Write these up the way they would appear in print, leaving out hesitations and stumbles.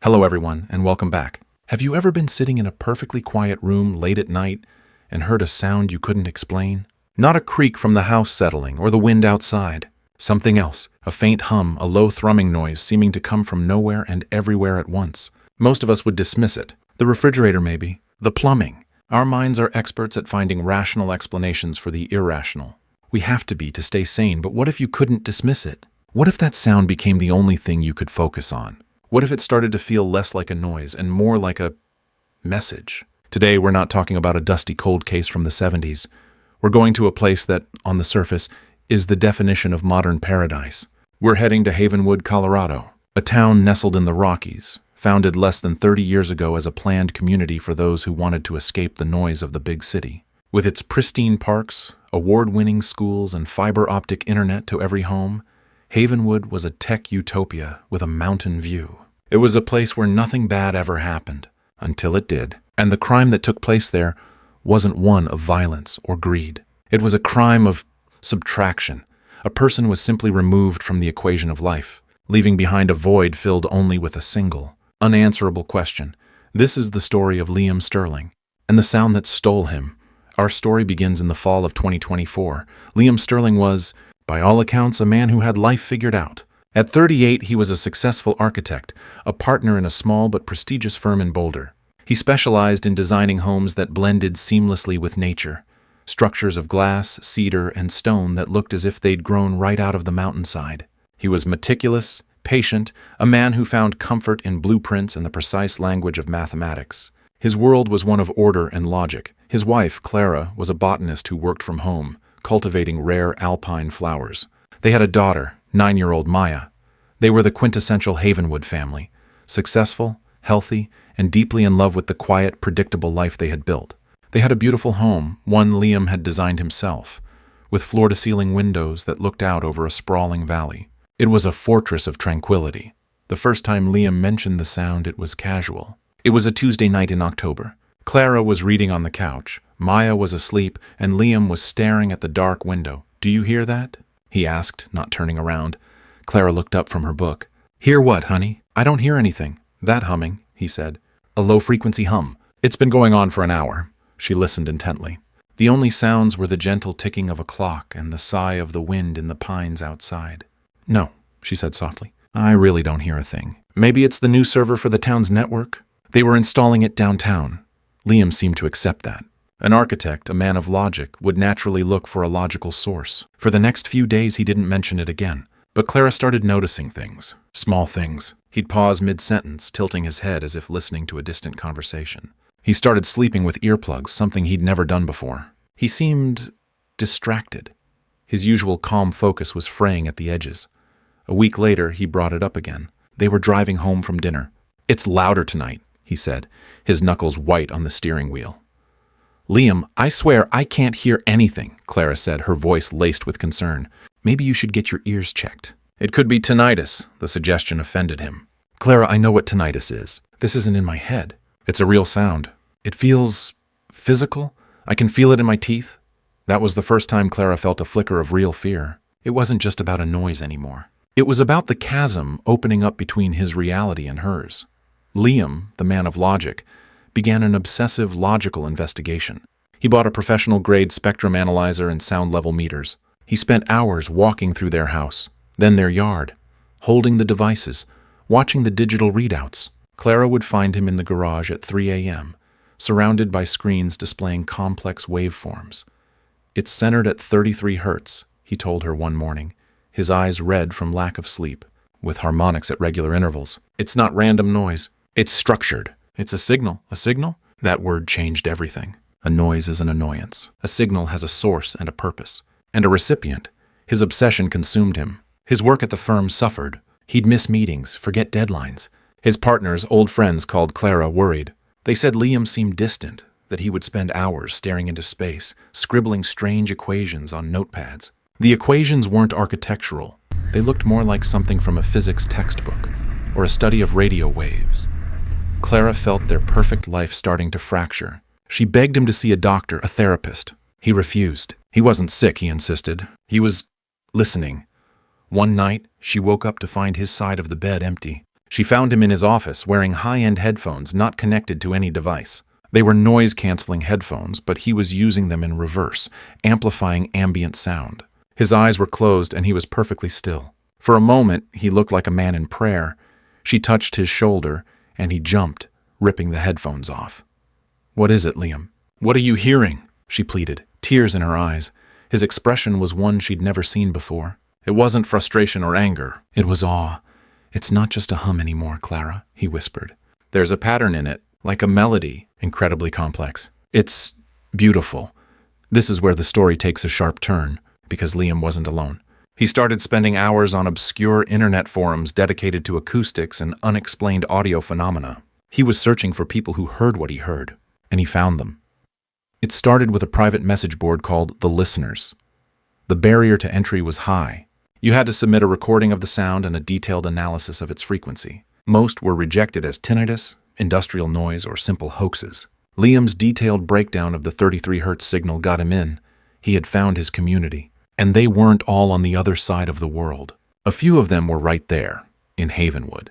Hello everyone, and welcome back. Have you ever been sitting in a perfectly quiet room late at night and heard a sound you couldn't explain? Not a creak from the house settling or the wind outside. Something else, a faint hum, a low thrumming noise seeming to come from nowhere and everywhere at once. Most of us would dismiss it. The refrigerator maybe, the plumbing. Our minds are experts at finding rational explanations for the irrational. We have to be to stay sane, but what if you couldn't dismiss it? What if that sound became the only thing you could focus on? What if it started to feel less like a noise and more like a message? Today, we're not talking about a dusty cold case from the 70s. We're going to a place that, on the surface, is the definition of modern paradise. We're heading to Havenwood, Colorado, a town nestled in the Rockies, founded less than 30 years ago as a planned community for those who wanted to escape the noise of the big city. With its pristine parks, award-winning schools, and fiber-optic internet to every home, Havenwood was a tech utopia with a mountain view. It was a place where nothing bad ever happened, until it did. And the crime that took place there wasn't one of violence or greed. It was a crime of subtraction. A person was simply removed from the equation of life, leaving behind a void filled only with a single, unanswerable question. This is the story of Liam Sterling, and the sound that stole him. Our story begins in the fall of 2024. Liam Sterling was, by all accounts, a man who had life figured out. At 38, he was a successful architect, a partner in a small but prestigious firm in Boulder. He specialized in designing homes that blended seamlessly with nature, structures of glass, cedar, and stone that looked as if they'd grown right out of the mountainside. He was meticulous, patient, a man who found comfort in blueprints and the precise language of mathematics. His world was one of order and logic. His wife, Clara, was a botanist who worked from home, cultivating rare alpine flowers. They had a daughter, 9-year-old Maya. They were the quintessential Havenwood family, successful, healthy, and deeply in love with the quiet, predictable life they had built. They had a beautiful home, one Liam had designed himself, with floor-to-ceiling windows that looked out over a sprawling valley. It was a fortress of tranquility. The first time Liam mentioned the sound, it was casual. It was a Tuesday night in October. Clara was reading on the couch. Maya was asleep, and Liam was staring at the dark window. "Do you hear that?" he asked, not turning around. Clara looked up from her book. "Hear what, honey?" "I don't hear anything." "That humming," he said. "A low-frequency hum. It's been going on for an hour." She listened intently. The only sounds were the gentle ticking of a clock and the sigh of the wind in the pines outside. "No," she said softly. "I really don't hear a thing. Maybe it's the new server for the town's network." They were installing it downtown. Liam seemed to accept that. An architect, a man of logic, would naturally look for a logical source. For the next few days, he didn't mention it again. But Clara started noticing things, small things. He'd pause mid-sentence, tilting his head as if listening to a distant conversation. He started sleeping with earplugs, something he'd never done before. He seemed distracted. His usual calm focus was fraying at the edges. A week later, he brought it up again. They were driving home from dinner. "It's louder tonight," he said, his knuckles white on the steering wheel. "Liam, I swear I can't hear anything," Clara said, her voice laced with concern. "Maybe you should get your ears checked." "It could be tinnitus." The suggestion offended him. "Clara, I know what tinnitus is. This isn't in my head. It's a real sound. It feels physical. I can feel it in my teeth." That was the first time Clara felt a flicker of real fear. It wasn't just about a noise anymore. It was about the chasm opening up between his reality and hers. Liam, the man of logic, began an obsessive logical investigation. He bought a professional-grade spectrum analyzer and sound level meters. He spent hours walking through their house, then their yard, holding the devices, watching the digital readouts. Clara would find him in the garage at 3 a.m., surrounded by screens displaying complex waveforms. "It's centered at 33 hertz, he told her one morning, his eyes red from lack of sleep, with harmonics at regular intervals. "It's not random noise. It's structured. It's a signal." "A signal?" That word changed everything. A noise is an annoyance. A signal has a source and a purpose. And a recipient. His obsession consumed him. His work at the firm suffered. He'd miss meetings, forget deadlines. His partners, old friends, called Clara, worried. They said Liam seemed distant, that he would spend hours staring into space, scribbling strange equations on notepads. The equations weren't architectural. They looked more like something from a physics textbook, or a study of radio waves. Clara felt their perfect life starting to fracture. She begged him to see a doctor, a therapist. He refused. He wasn't sick, he insisted. He was listening. One night, she woke up to find his side of the bed empty. She found him in his office wearing high-end headphones not connected to any device. They were noise-canceling headphones, but he was using them in reverse, amplifying ambient sound. His eyes were closed and he was perfectly still. For a moment, he looked like a man in prayer. She touched his shoulder and he jumped, ripping the headphones off. "What is it, Liam? What are you hearing?" she pleaded, tears in her eyes. His expression was one she'd never seen before. It wasn't frustration or anger. It was awe. "It's not just a hum anymore, Clara," he whispered. "There's a pattern in it, like a melody, incredibly complex. It's beautiful." This is where the story takes a sharp turn, because Liam wasn't alone. He started spending hours on obscure internet forums dedicated to acoustics and unexplained audio phenomena. He was searching for people who heard what he heard, and he found them. It started with a private message board called The Listeners. The barrier to entry was high. You had to submit a recording of the sound and a detailed analysis of its frequency. Most were rejected as tinnitus, industrial noise, or simple hoaxes. Liam's detailed breakdown of the 33 Hz signal got him in. He had found his community, and they weren't all on the other side of the world. A few of them were right there, in Havenwood.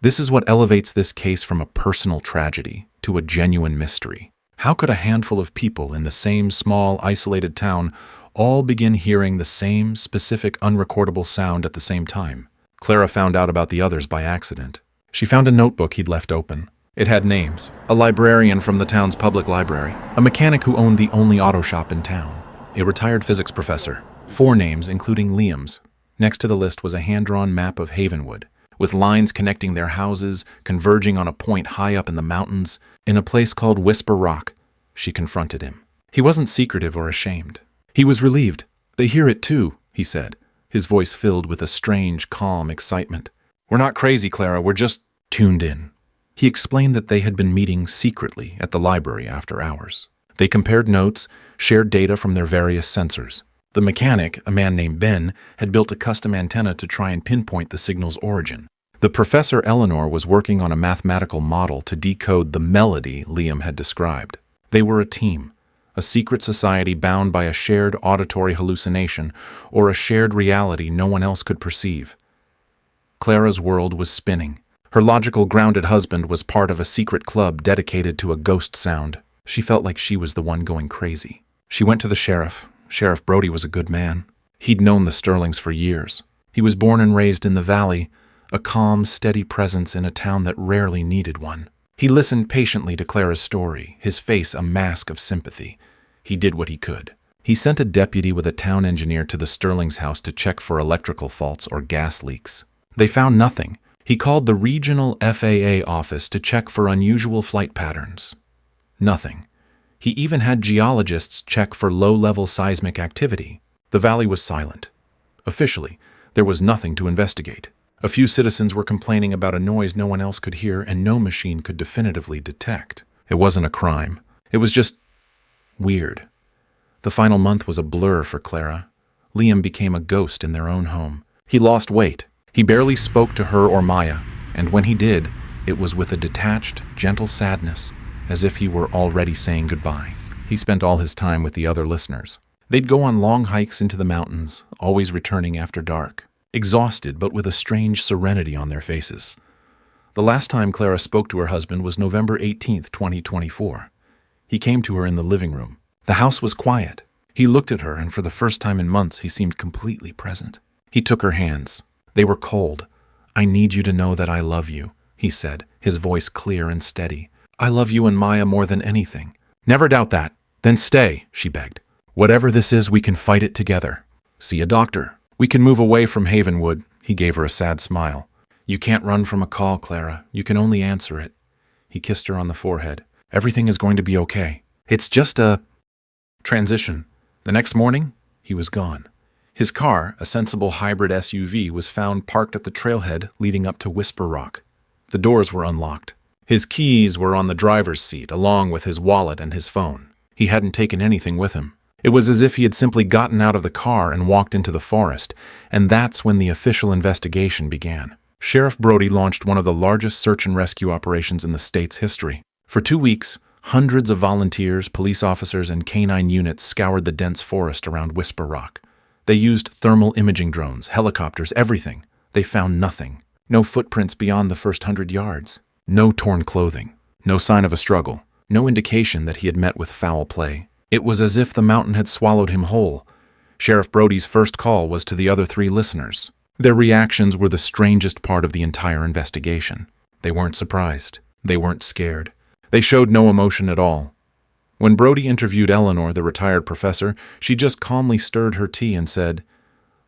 This is what elevates this case from a personal tragedy to a genuine mystery. How could a handful of people in the same small, isolated town all begin hearing the same specific, unrecordable sound at the same time? Clara found out about the others by accident. She found a notebook he'd left open. It had names: a librarian from the town's public library, a mechanic who owned the only auto shop in town, a retired physics professor. 4 names, including Liam's. Next to the list was a hand-drawn map of Havenwood, with lines connecting their houses, converging on a point high up in the mountains, in a place called Whisper Rock. She confronted him. He wasn't secretive or ashamed. He was relieved. "They hear it too," he said, his voice filled with a strange, calm excitement. "We're not crazy, Clara, we're just tuned in." He explained that they had been meeting secretly at the library after hours. They compared notes, shared data from their various sensors. The mechanic, a man named Ben, had built a custom antenna to try and pinpoint the signal's origin. The professor, Eleanor, was working on a mathematical model to decode the melody Liam had described. They were a team, a secret society bound by a shared auditory hallucination or a shared reality no one else could perceive. Clara's world was spinning. Her logical, grounded husband was part of a secret club dedicated to a ghost sound. She felt like she was the one going crazy. She went to the sheriff. Sheriff Brody was a good man. He'd known the Sterlings for years. He was born and raised in the valley, a calm, steady presence in a town that rarely needed one. He listened patiently to Clara's story, his face a mask of sympathy. He did what he could. He sent a deputy with a town engineer to the Sterlings' house to check for electrical faults or gas leaks. They found nothing. He called the regional FAA office to check for unusual flight patterns. Nothing. He even had geologists check for low-level seismic activity. The valley was silent. Officially, there was nothing to investigate. A few citizens were complaining about a noise no one else could hear and no machine could definitively detect. It wasn't a crime. It was just weird. The final month was a blur for Clara. Liam became a ghost in their own home. He lost weight. He barely spoke to her or Maya, and when he did, it was with a detached, gentle sadness, as if he were already saying goodbye. He spent all his time with the other listeners. They'd go on long hikes into the mountains, always returning after dark, exhausted but with a strange serenity on their faces. The last time Clara spoke to her husband was November 18th, 2024. He came to her in the living room. The house was quiet. He looked at her, and for the first time in months, he seemed completely present. He took her hands. They were cold. "I need you to know that I love you," he said, his voice clear and steady. "I love you and Maya more than anything." "Never doubt that." "Then stay," she begged. "Whatever this is, we can fight it together. See a doctor. We can move away from Havenwood." He gave her a sad smile. "You can't run from a call, Clara. You can only answer it." He kissed her on the forehead. "Everything is going to be okay. It's just a transition." The next morning, he was gone. His car, a sensible hybrid SUV, was found parked at the trailhead leading up to Whisper Rock. The doors were unlocked. His keys were on the driver's seat, along with his wallet and his phone. He hadn't taken anything with him. It was as if he had simply gotten out of the car and walked into the forest, and that's when the official investigation began. Sheriff Brody launched one of the largest search and rescue operations in the state's history. For 2 weeks, hundreds of volunteers, police officers, and canine units scoured the dense forest around Whisper Rock. They used thermal imaging drones, helicopters, everything. They found nothing. No footprints beyond the first 100 yards. No torn clothing. No sign of a struggle. No indication that he had met with foul play. It was as if the mountain had swallowed him whole. Sheriff Brody's first call was to the other 3 listeners. Their reactions were the strangest part of the entire investigation. They weren't surprised. They weren't scared. They showed no emotion at all. When Brody interviewed Eleanor, the retired professor, she just calmly stirred her tea and said,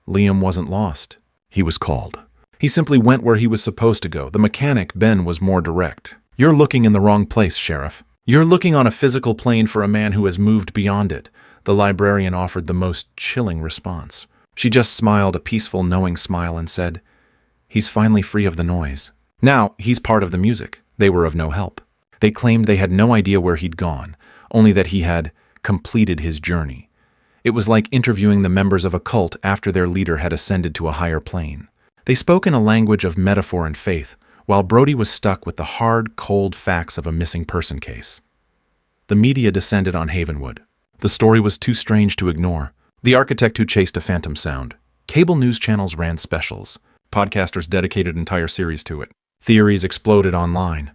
"Liam wasn't lost. He was called. He simply went where he was supposed to go. The mechanic, Ben, was more direct. You're looking in the wrong place, Sheriff. You're looking on a physical plane for a man who has moved beyond it." The librarian offered the most chilling response. She just smiled a peaceful, knowing smile and said, "He's finally free of the noise. Now, he's part of the music." They were of no help. They claimed they had no idea where he'd gone, only that he had completed his journey. It was like interviewing the members of a cult after their leader had ascended to a higher plane. They spoke in a language of metaphor and faith, while Brody was stuck with the hard, cold facts of a missing person case. The media descended on Havenwood. The story was too strange to ignore. The architect who chased a phantom sound. Cable news channels ran specials. Podcasters dedicated entire series to it. Theories exploded online.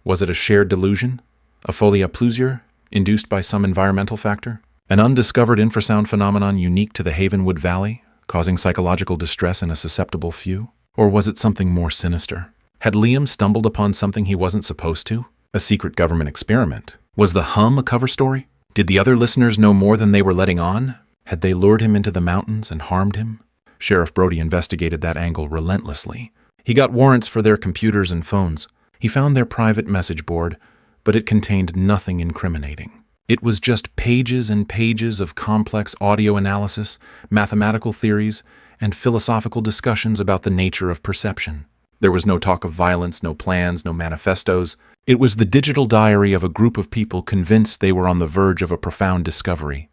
Was it a shared delusion? A folia plusieurs, induced by some environmental factor? An undiscovered infrasound phenomenon unique to the Havenwood Valley, causing psychological distress in a susceptible few? Or was it something more sinister? Had Liam stumbled upon something he wasn't supposed to? A secret government experiment? Was the hum a cover story? Did the other listeners know more than they were letting on? Had they lured him into the mountains and harmed him? Sheriff Brody investigated that angle relentlessly. He got warrants for their computers and phones. He found their private message board, but it contained nothing incriminating. It was just pages and pages of complex audio analysis, mathematical theories, and philosophical discussions about the nature of perception. There was no talk of violence, no plans, no manifestos. It was the digital diary of a group of people convinced they were on the verge of a profound discovery.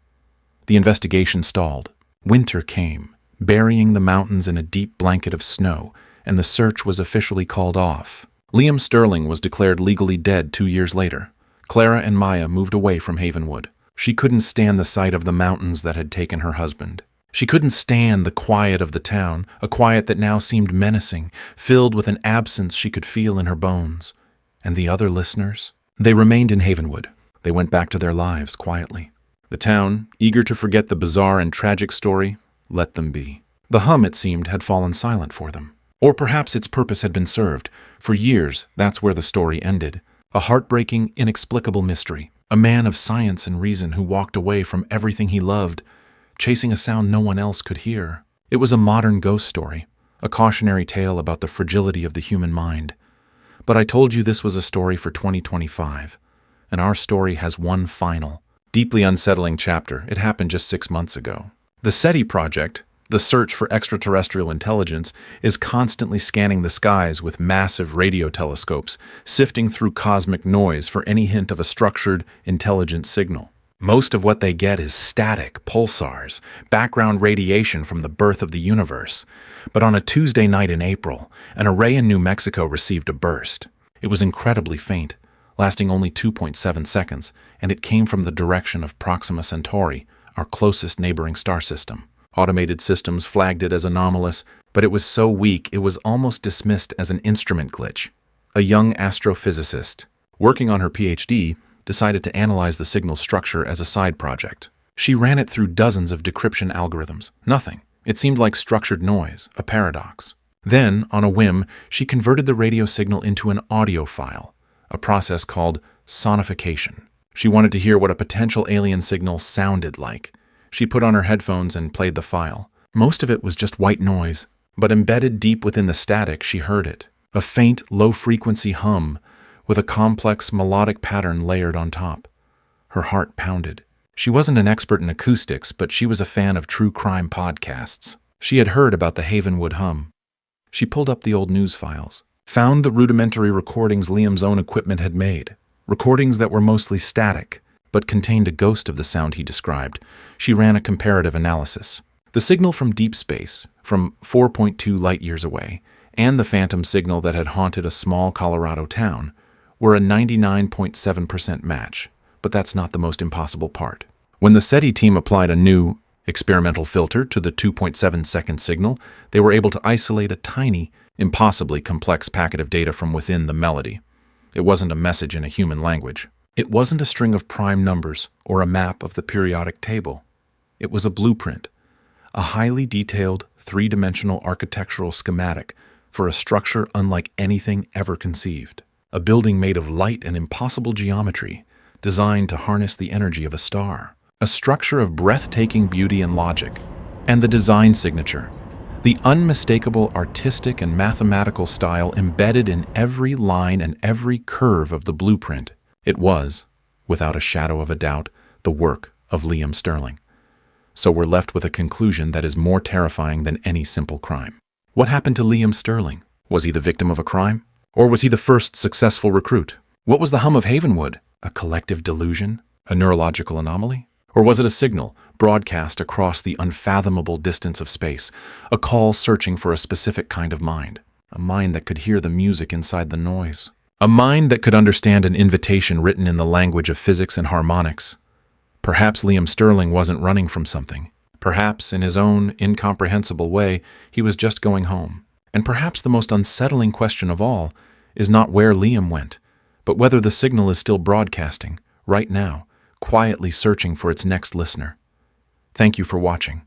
The investigation stalled. Winter came, burying the mountains in a deep blanket of snow, and the search was officially called off. Liam Sterling was declared legally dead 2 years later. Clara and Maya moved away from Havenwood. She couldn't stand the sight of the mountains that had taken her husband. She couldn't stand the quiet of the town, a quiet that now seemed menacing, filled with an absence she could feel in her bones. And the other listeners? They remained in Havenwood. They went back to their lives quietly. The town, eager to forget the bizarre and tragic story, let them be. The hum, it seemed, had fallen silent for them. Or perhaps its purpose had been served. For years, that's where the story ended. A heartbreaking, inexplicable mystery. A man of science and reason who walked away from everything he loved, chasing a sound no one else could hear. It was a modern ghost story, a cautionary tale about the fragility of the human mind. But I told you this was a story for 2025, and our story has one final, deeply unsettling chapter. It happened just 6 months ago. The SETI project, the search for extraterrestrial intelligence, is constantly scanning the skies with massive radio telescopes, sifting through cosmic noise for any hint of a structured, intelligent signal. Most of what they get is static, pulsars, background radiation from the birth of the universe. But on a Tuesday night in April, an array in New Mexico received a burst. It was incredibly faint, lasting only 2.7 seconds, and it came from the direction of Proxima Centauri, our closest neighboring star system. Automated systems flagged it as anomalous, but it was so weak it was almost dismissed as an instrument glitch. A young astrophysicist, working on her PhD, decided to analyze the signal's structure as a side project. She ran it through dozens of decryption algorithms. Nothing. It seemed like structured noise, a paradox. Then, on a whim, she converted the radio signal into an audio file, a process called sonification. She wanted to hear what a potential alien signal sounded like. She put on her headphones and played the file. Most of it was just white noise, but embedded deep within the static, she heard it. A faint, low-frequency hum, with a complex melodic pattern layered on top. Her heart pounded. She wasn't an expert in acoustics, but she was a fan of true crime podcasts. She had heard about the Havenwood hum. She pulled up the old news files, found the rudimentary recordings Liam's own equipment had made, recordings that were mostly static, but contained a ghost of the sound he described. She ran a comparative analysis. The signal from deep space, from 4.2 light-years away, and the phantom signal that had haunted a small Colorado town were a 99.7% match, but that's not the most impossible part. When the SETI team applied a new experimental filter to the 2.7-second signal, they were able to isolate a tiny, impossibly complex packet of data from within the melody. It wasn't a message in a human language. It wasn't a string of prime numbers or a map of the periodic table. It was a blueprint, a highly detailed, three-dimensional architectural schematic for a structure unlike anything ever conceived. A building made of light and impossible geometry, designed to harness the energy of a star. A structure of breathtaking beauty and logic. And the design signature, the unmistakable artistic and mathematical style embedded in every line and every curve of the blueprint. It was, without a shadow of a doubt, the work of Liam Sterling. So we're left with a conclusion that is more terrifying than any simple crime. What happened to Liam Sterling? Was he the victim of a crime? Or was he the first successful recruit? What was the hum of Havenwood? A collective delusion? A neurological anomaly? Or was it a signal, broadcast across the unfathomable distance of space, a call searching for a specific kind of mind? A mind that could hear the music inside the noise. A mind that could understand an invitation written in the language of physics and harmonics. Perhaps Liam Sterling wasn't running from something. Perhaps, in his own incomprehensible way, he was just going home. And perhaps the most unsettling question of all is not where Liam went, but whether the signal is still broadcasting, right now, quietly searching for its next listener. Thank you for watching.